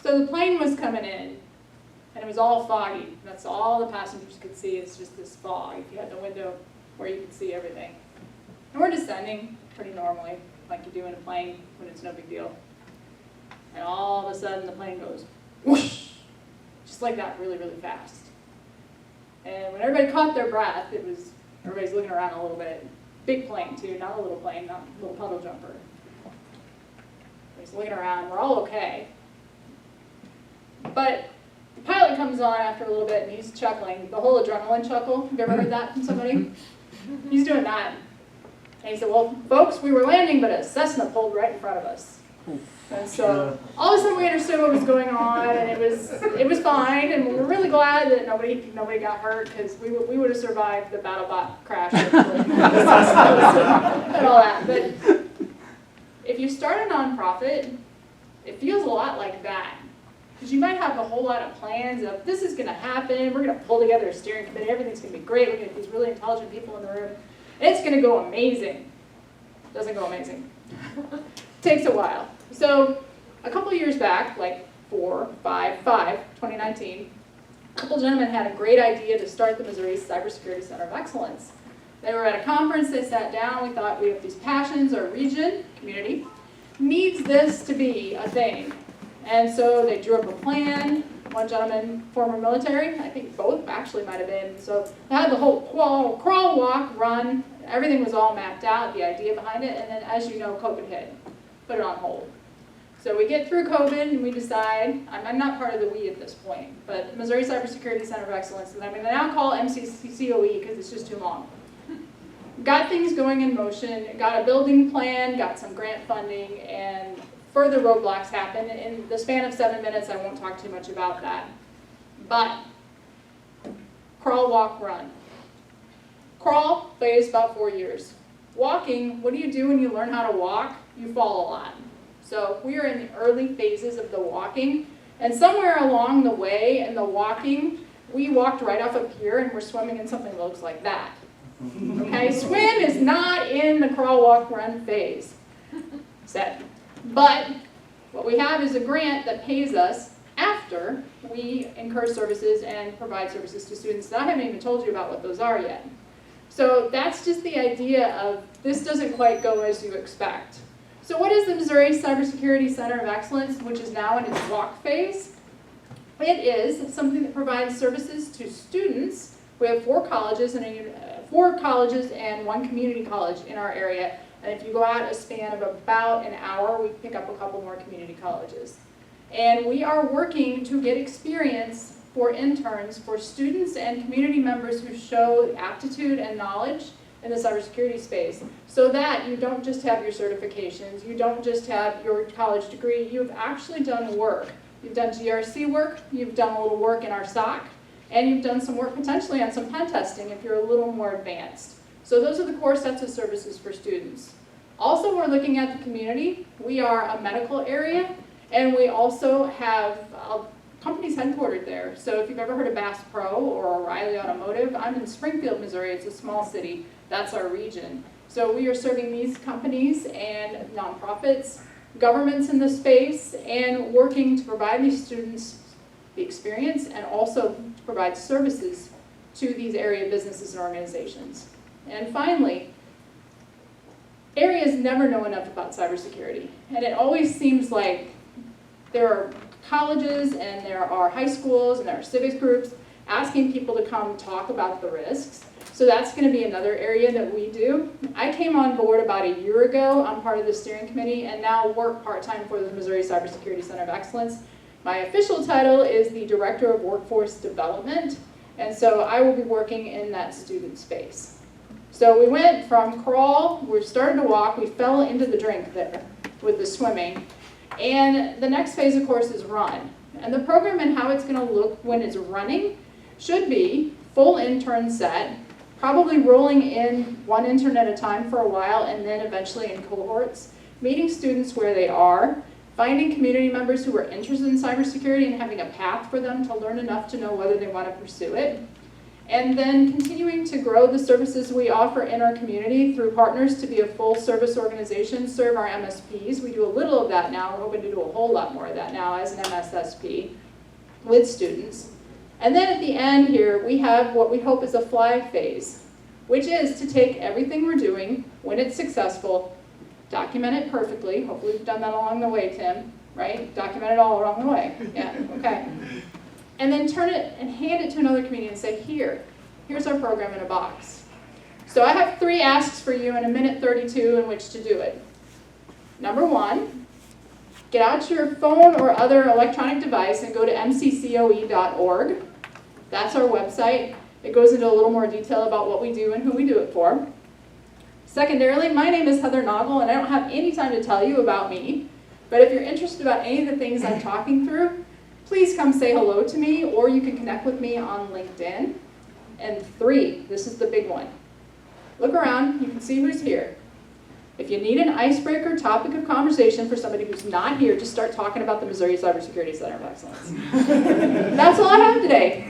So the plane was coming in, and it was all foggy. That's all the passengers could see, is just this fog. If you had the window where you could see everything. And we're descending pretty normally, like you do in a plane when it's no big deal. And all of a sudden the plane goes whoosh, just like that, really, really fast. And when everybody caught their breath, everybody's looking around a little bit. Big plane too, not a little plane, not a little puddle jumper. Everybody's looking around, we're all okay. But the pilot comes on after a little bit and he's chuckling, the whole adrenaline chuckle. Have you ever heard that from somebody? He's doing that. And he said, well, folks, we were landing, but a Cessna pulled right in front of us. And so all of a sudden we understood what was going on, and it was fine, and we were really glad that nobody got hurt, because we would have survived the BattleBot crash and all that. But if you start a nonprofit, it feels a lot like that. Because you might have a whole lot of plans of, this is going to happen, we're going to pull together a steering committee, everything's going to be great, we're going to get these really intelligent people in the room, and it's going to go amazing. Doesn't go amazing. Takes a while. So a couple years back, like 2019, a couple gentlemen had a great idea to start the Missouri Cybersecurity Center of Excellence. They were at a conference, they sat down, we thought, we have these passions, our region, community, needs this to be a thing. And so they drew up a plan. One gentleman, former military, I think both actually might have been. So they had the whole crawl, walk, run, everything was all mapped out, the idea behind it, and then as you know, COVID hit, put it on hold. So we get through COVID and we decide, I'm not part of the we at this point, but Missouri Cybersecurity Center of Excellence, and I'm going to now call MCCOE because it's just too long. Got things going in motion, got a building plan, got some grant funding, and further roadblocks happened. In the span of 7 minutes, I won't talk too much about that. But crawl, walk, run. Crawl phase about 4 years. Walking, what do you do when you learn how to walk? You fall a lot. So we are in the early phases of the walking, and somewhere along the way in the walking, we walked right off a pier and we're swimming in something that looks like that. Okay, swim is not in the crawl, walk, run phase. Set. But what we have is a grant that pays us after we incur services and provide services to students. And I haven't even told you about what those are yet. So that's just the idea of this doesn't quite go as you expect. So what is the Missouri Cybersecurity Center of Excellence, which is now in its walk phase? It is something that provides services to students. We have 4 colleges and 1 community college in our area. And if you go out a span of about an hour, we pick up a couple more community colleges. And we are working to get experience for interns, for students and community members who show aptitude and knowledge in the cybersecurity space, so that you don't just have your certifications, you don't just have your college degree, you've actually done work. You've done GRC work, you've done a little work in our SOC, and you've done some work potentially on some pen testing if you're a little more advanced. So those are the core sets of services for students. Also, we're looking at the community. We are a medical area, and we also have companies headquartered there. So if you've ever heard of Bass Pro or O'Reilly Automotive, I'm in Springfield, Missouri. It's a small city. That's our region. So we are serving these companies and nonprofits, governments in the space, and working to provide these students the experience and also to provide services to these area businesses and organizations. And finally, areas never know enough about cybersecurity. And it always seems like there are colleges and there are high schools and there are civics groups asking people to come talk about the risks. So that's going to be another area that we do. I came on board about a year ago. I'm part of the steering committee and now work part-time for the Missouri Cybersecurity Center of Excellence. My official title is the Director of Workforce Development, and so I will be working in that student space. So we went from crawl, we started to walk, we fell into the drink there with the swimming, and the next phase, of course, is run. And the program and how it's going to look when it's running should be full intern set, probably rolling in 1 intern at a time for a while and then eventually in cohorts, meeting students where they are, finding community members who are interested in cybersecurity and having a path for them to learn enough to know whether they want to pursue it, And then continuing to grow the services we offer in our community through partners to be a full service organization, serve our MSPs. We do a little of that now. We're hoping to do a whole lot more of that now as an MSSP with students. And then at the end here, we have what we hope is a flag phase, which is to take everything we're doing when it's successful, document it perfectly. Hopefully we've done that along the way, Tim, right? Document it all along the way. Yeah, okay. And then turn it and hand it to another community and say, here's our program in a box. So I have 3 asks for you in a minute 32 in which to do it. Number 1, get out your phone or other electronic device and go to mccoe.org. That's our website. It goes into a little more detail about what we do and who we do it for. Secondarily, my name is Heather Noggle, and I don't have any time to tell you about me, but if you're interested about any of the things I'm talking through, please come say hello to me, or you can connect with me on LinkedIn. And 3, this is the big one. Look around, you can see who's here. If you need an icebreaker topic of conversation for somebody who's not here, just start talking about the Missouri Cybersecurity Center of Excellence. That's all I have today.